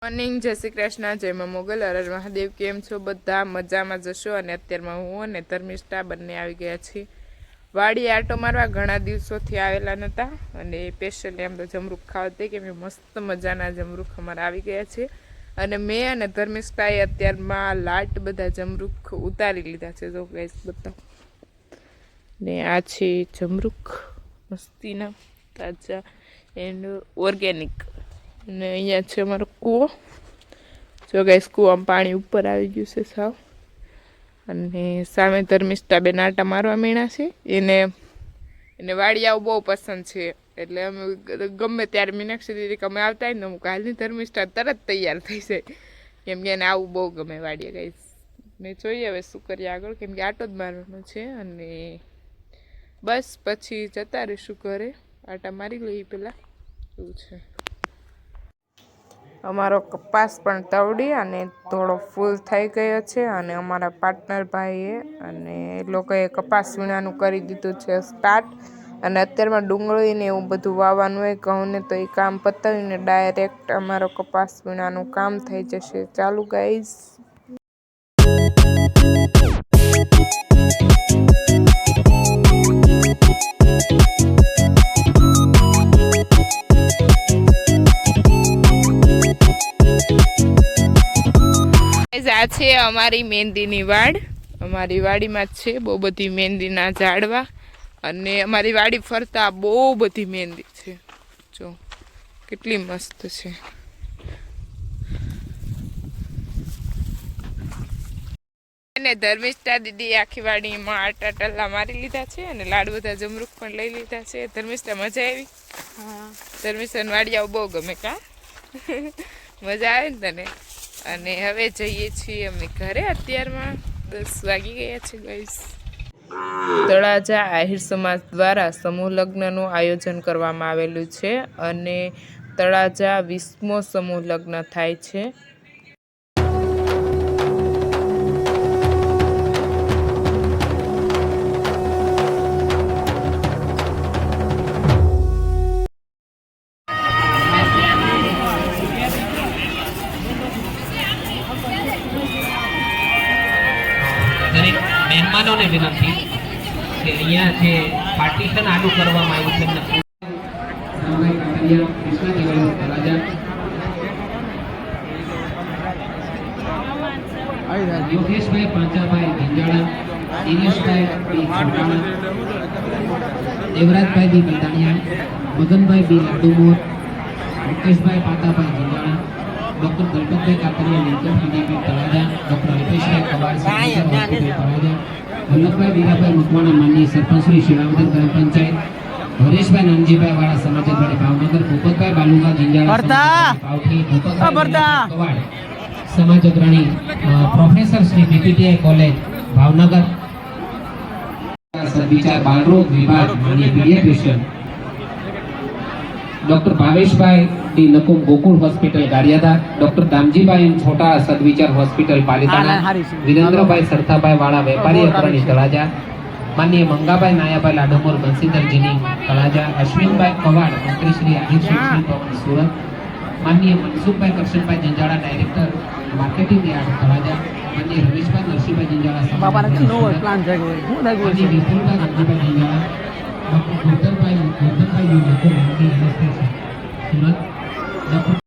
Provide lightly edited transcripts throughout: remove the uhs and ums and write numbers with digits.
Morning, જય શ્રી કૃષ્ણ, જય મા મોગલ, હર હર મહાદેવ। કેમ છો બધા? મજામાં જશો। અને અત્યારમાં હું અને ધર્મિષ્ઠા બંને આવી ગયા છીએ વાડી આટો મારવા। ઘણા દિવસોથી આવેલા નહોતા અને સ્પેશિયલી આમ તો જમરૂખ ખાવા દે કે મસ્ત મજાના જમરૂખ અમારા આવી ગયા છે। અને મેં અને ધર્મિષ્ઠાએ અત્યારમાં લાટ બધા જમરૂખ ઉતારી લીધા છે। જો ગાઈસ બધા ને આ છે જમરૂખ મસ્તીના તાજા એન્ડ ઓર્ગેનિક। અને અહીંયા છે અમારો કૂવો। જો ગાઈસ કૂવામાં પાણી ઉપર આવી ગયું છે સાવ। અને સામે ધર્મિષ્ઠા બેન આટા મારવા માંડ્યા છે। એને વાડી આવું બહુ પસંદ છે, એટલે અમે ગમે ત્યારે મીનાક્ષી દીદી અમે આવતા હોય ને હું કાલની ધર્મિષ્ઠા તરત તૈયાર થઈ જાય, કેમ કે એને આવું બહુ ગમે વાડીએ ગાઈસ। ને જોઈએ હવે શું કરીએ આગળ, કેમ કે આટો જ મારવાનો છે। અને બસ પછી જતા રહીશું ઘરે, આટા મારી લઈએ પહેલાં, એવું છે। અમારો કપાસ પણ તવડી અને થોડો ફૂલ થઈ ગયો છે। અને અમારા પાર્ટનર ભાઈએ અને એ લોકોએ કપાસ વીણાનું કરી દીધું છે સ્ટાર્ટ। અને અત્યારમાં ડુંગળીને એવું બધું વાવવાનું હોય ઘઉંને, તો એ કામ પતાવીને ડાયરેક્ટ અમારો કપાસ વીણાનું કામ થઈ જશે ચાલુ ગાઈઝ। આ છે અમારી મહેંદીની વાડ। અમારી વાડીમાં જ છે બહુ બધી મહેંદીના ઝાડવા, અને અમારી વાડી ફરતા બહુ બધી મહેંદી છે। જો કેટલી મસ્ત છે। અને ધર્મિષ્ઠા દીદી આખી વાડીમાં આટા ટલ્લા મારી લીધા છે અને લાડ બધા જમરૂખ પણ લઈ લીધા છે। ધર્મિષ્ઠા મજા આવી? હા, ધર્મિષ્ઠાની વાડી આવું બહુ ગમે કા? મજા આવે ને તને? અને હવે જઈએ છીએ અમે ઘરે। અત્યારમાં 10 વાગી ગયા છે ગાઈસ। તળાજા આહિર સમાજ દ્વારા સમૂહ લગ્નનું આયોજન કરવામાં આવેલું છે, અને તળાજા 20મો સમૂહ લગ્ન થાય છે। મહેમાનોને વિનંતી કે અહીંયા જે પાર્ટીશન આડું કરવામાં આવ્યું છે Yogeshbhai Panchabhai Ganjala, Dineshbhai B Chautana, Devrajbhai B Gandhaniya, Maganbhai B Ladumor, Mukeshbhai Patabhai Ganjala, doctor Dalpatbhai Katariya લીટર પીડીપી તળાજા, ડોક્ટર અલ્પેશભાઈ કવાડ તળાજા, વલ્લભભાઈ વીરાભાઈ મકવાણા માનની સરપંચ શ્રી શિવાવદર ગ્રામ પંચાયત, હરેશભાઈ નાનજીભાઈ વાળા સમાજવાડી ભાવનગર, ભૂપતભાઈ બાલુગા જિંજાળા પાવઠી, ભૂપતભાઈ કવાડ સમાજ અગ્રણી, professor Shri BPTI college Bhavnagar, સદવિચાર બાળરોગ વિભાગ માનનીય paediatrician doctor Bhaveshbhai D Nakum Gokul hospital Gariyadhar, doctor Damjibhai છોટા સદવિચાર હોસ્પિટલ પાલિતાણા, વિરેન્દ્રભાઈ સરથાભાઈ વાળા વેપારી અગ્રણી તળાજા, માનનીય મંગાભાઈ નાયાભાઈ લાડુમોર બંસીધરજીની તળાજા, અશ્વિનભાઈ કવાડ મંત્રી શ્રી આહિર શૈક્ષણિક ભવન સુરત, માનનીય Mansukhbhai Karshanbhai Janjala director marketing yard Talaja, માનનીય રમેશભાઈ નરસિંહભાઈ જંજાળા માનનીય વિપુલભાઈ રામજીભાઈ જંજાળા, ડોક્ટર ગોરધનભાઈ લોકો મંડી સુરત, ડોક્ટર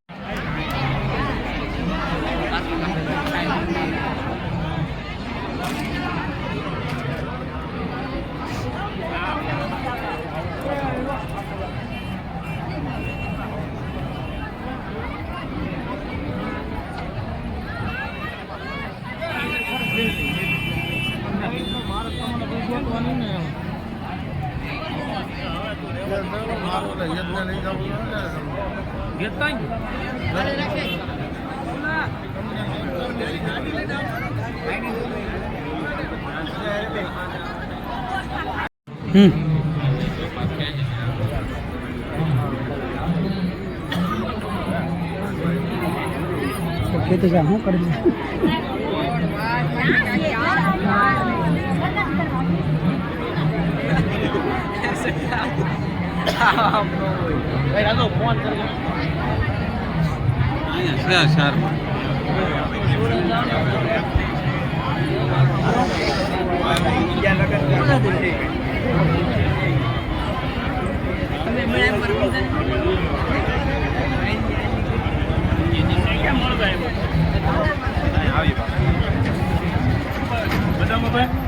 ખેતી કા હું કરી ફોન કરી બધામાં ભાઈ